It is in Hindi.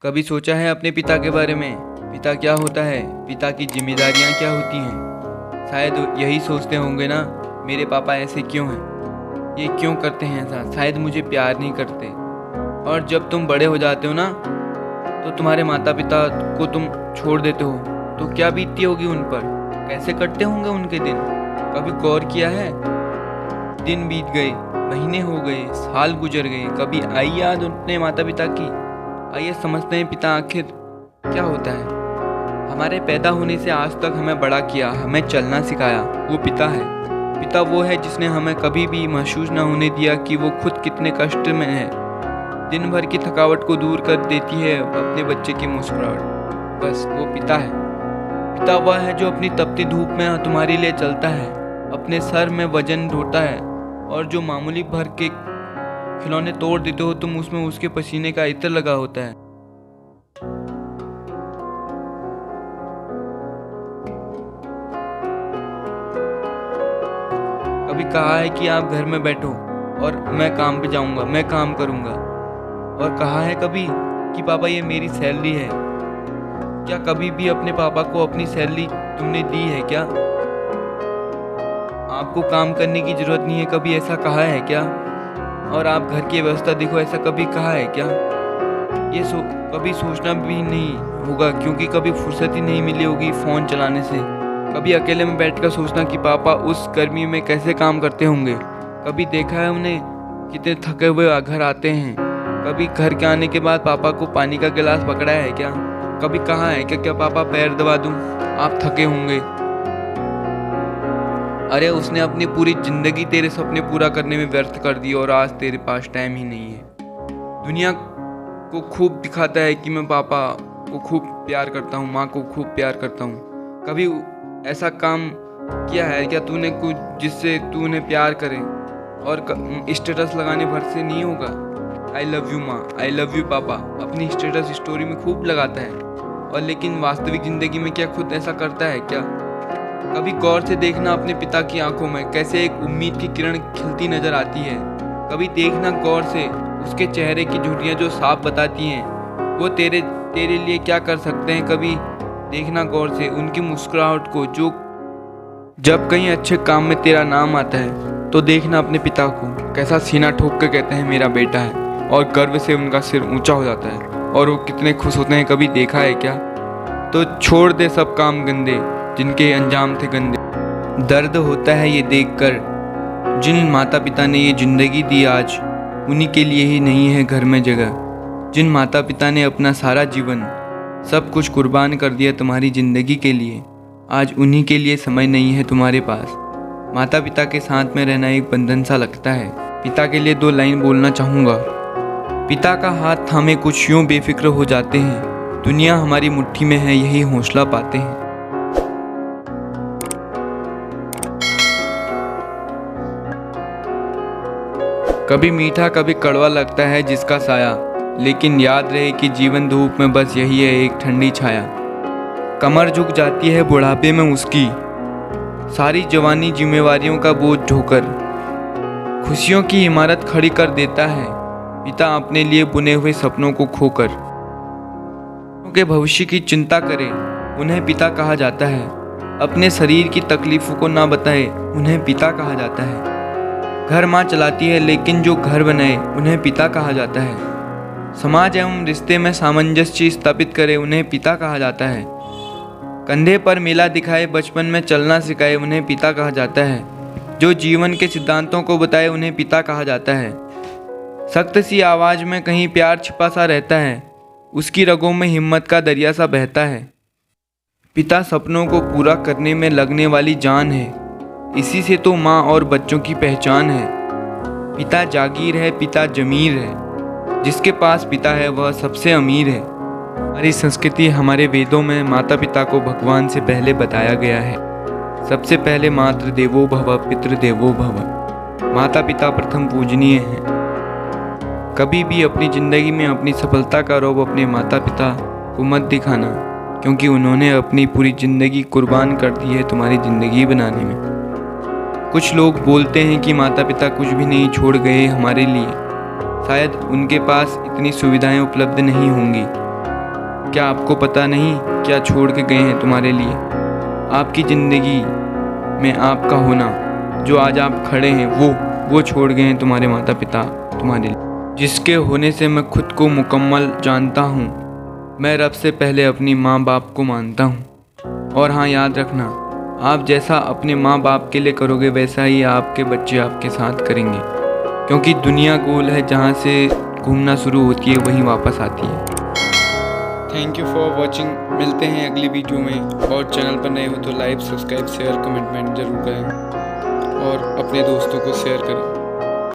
कभी सोचा है अपने पिता के बारे में? पिता क्या होता है? पिता की जिम्मेदारियां क्या होती हैं? शायद यही सोचते होंगे ना, मेरे पापा ऐसे क्यों हैं, ये क्यों करते हैं ऐसा, शायद मुझे प्यार नहीं करते। और जब तुम बड़े हो जाते हो ना, तो तुम्हारे माता पिता को तुम छोड़ देते हो, तो क्या बीतती होगी उन पर, कैसे कटते होंगे उनके दिन। कभी गौर किया है? दिन बीत गए, महीने हो गए, साल गुजर गए, कभी आई याद अपने माता पिता की? आइए समझते हैं पिता आखिर क्या होता है। हमारे पैदा होने से आज तक हमें बड़ा किया, हमें चलना सिखाया, वो पिता है। पिता वो है जिसने हमें कभी भी महसूस न होने दिया कि वो खुद कितने कष्ट में है। दिन भर की थकावट को दूर कर देती है अपने बच्चे की मुस्कुराहट। बस वो पिता है। पिता वह है जो अपनी तपती धूप में तुम्हारे लिए चलता है, अपने सर में वजन ढोता है, और जो मामूली भर के खिलौने तोड़ देते हो तुम, उसमें उसके पसीने का इत्र लगा होता है। कभी कहा है कि आप घर में बैठो और मैं काम पे जाऊंगा, मैं काम करूंगा। और कहा है कभी कि पापा ये मेरी सैलरी है। क्या कभी भी अपने पापा को अपनी सैलरी तुमने दी है क्या? आपको काम करने की जरूरत नहीं है, कभी ऐसा कहा है क्या? और आप घर की व्यवस्था देखो, ऐसा कभी कहा है क्या? ये कभी सोचना भी नहीं होगा, क्योंकि कभी फुर्सत ही नहीं मिली होगी फ़ोन चलाने से। कभी अकेले में बैठकर सोचना कि पापा उस गर्मी में कैसे काम करते होंगे। कभी देखा है उन्हें कितने थके हुए घर आते हैं। कभी घर के आने के बाद पापा को पानी का गिलास पकड़ा है क्या? कभी कहा है कि क्या पापा पैर दबा दूं, आप थके होंगे। अरे उसने अपनी पूरी जिंदगी तेरे सपने पूरा करने में व्यर्थ कर दी और आज तेरे पास टाइम ही नहीं है। दुनिया को खूब दिखाता है कि मैं पापा को खूब प्यार करता हूँ, माँ को खूब प्यार करता हूँ। कभी ऐसा काम किया है क्या तूने कुछ जिससे तू उन्हें प्यार करे? और स्टेटस लगाने भर से नहीं होगा। आई लव यू माँ, आई लव यू पापा अपनी स्टेटस स्टोरी में खूब लगाता है, और लेकिन वास्तविक ज़िंदगी में क्या खुद ऐसा करता है क्या? कभी गौर से देखना अपने पिता की आंखों में कैसे एक उम्मीद की किरण खिलती नजर आती है। कभी देखना गौर से उसके चेहरे की झुर्रियाँ जो साफ बताती हैं वो तेरे लिए क्या कर सकते हैं। कभी देखना गौर से उनकी मुस्कुराहट को, जो जब कहीं अच्छे काम में तेरा नाम आता है तो देखना अपने पिता को कैसा सीना ठोक कर कहते हैं मेरा बेटा है, और गर्व से उनका सिर ऊंचा हो जाता है और वो कितने खुश होते हैं। कभी देखा है क्या? तो छोड़ दे सब काम गंदे जिनके अंजाम थे गंदे। दर्द होता है ये देखकर जिन माता पिता ने ये ज़िंदगी दी आज उन्हीं के लिए ही नहीं है घर में जगह। जिन माता पिता ने अपना सारा जीवन सब कुछ कुर्बान कर दिया तुम्हारी ज़िंदगी के लिए, आज उन्हीं के लिए समय नहीं है तुम्हारे पास। माता पिता के साथ में रहना एक बंधन सा लगता है। पिता के लिए 2 लाइन बोलना चाहूँगा। पिता का हाथ थामे कुछ यूँ बेफिक्र हो जाते हैं, दुनिया हमारी मुट्ठी में है यही हौसला पाते हैं। कभी मीठा कभी कड़वा लगता है जिसका साया, लेकिन याद रहे कि जीवन धूप में बस यही है एक ठंडी छाया। कमर झुक जाती है बुढ़ापे में उसकी, सारी जवानी जिम्मेवारियों का बोझ ढोकर खुशियों की इमारत खड़ी कर देता है पिता अपने लिए बुने हुए सपनों को खोकर। उनके भविष्य की चिंता करे उन्हें पिता कहा जाता है, अपने शरीर की तकलीफों को ना बताए उन्हें पिता कहा जाता है। घर माँ चलाती है लेकिन जो घर बनाए उन्हें पिता कहा जाता है। समाज एवं रिश्ते में सामंजस्य स्थापित करे उन्हें पिता कहा जाता है। कंधे पर मेला दिखाए बचपन में चलना सिखाए उन्हें पिता कहा जाता है। जो जीवन के सिद्धांतों को बताए उन्हें पिता कहा जाता है। सख्त सी आवाज़ में कहीं प्यार छिपा सा रहता है, उसकी रगों में हिम्मत का दरिया सा बहता है। पिता सपनों को पूरा करने में लगने वाली जान है, इसी से तो माँ और बच्चों की पहचान है। पिता जागीर है, पिता जमीर है, जिसके पास पिता है वह सबसे अमीर है। हमारी संस्कृति, हमारे वेदों में माता पिता को भगवान से पहले बताया गया है। सबसे पहले मातृ देवो भव पितृ देवो भव। माता पिता प्रथम पूजनीय हैं। कभी भी अपनी ज़िंदगी में अपनी सफलता का रौब अपने माता पिता को मत दिखाना, क्योंकि उन्होंने अपनी पूरी ज़िंदगी कुर्बान कर दी है तुम्हारी ज़िंदगी बनाने में। कुछ लोग बोलते हैं कि माता पिता कुछ भी नहीं छोड़ गए हमारे लिए, शायद उनके पास इतनी सुविधाएं उपलब्ध नहीं होंगी, क्या आपको पता नहीं क्या छोड़ के गए हैं तुम्हारे लिए? आपकी ज़िंदगी में आपका होना, जो आज आप खड़े हैं, वो छोड़ गए हैं तुम्हारे माता पिता तुम्हारे लिए, जिसके होने से मैं खुद को मुकम्मल जानता हूँ। मैं रब से पहले अपनी माँ बाप को मानता हूँ। और हाँ, याद रखना, आप जैसा अपने माँ बाप के लिए करोगे वैसा ही आपके बच्चे आपके साथ करेंगे, क्योंकि दुनिया गोल है, जहाँ से घूमना शुरू होती है वहीं वापस आती है। Thank you for watching. मिलते हैं अगली वीडियो में, और चैनल पर नए हो तो लाइक, सब्सक्राइब, शेयर, कमेंट जरूर करें और अपने दोस्तों को शेयर करें।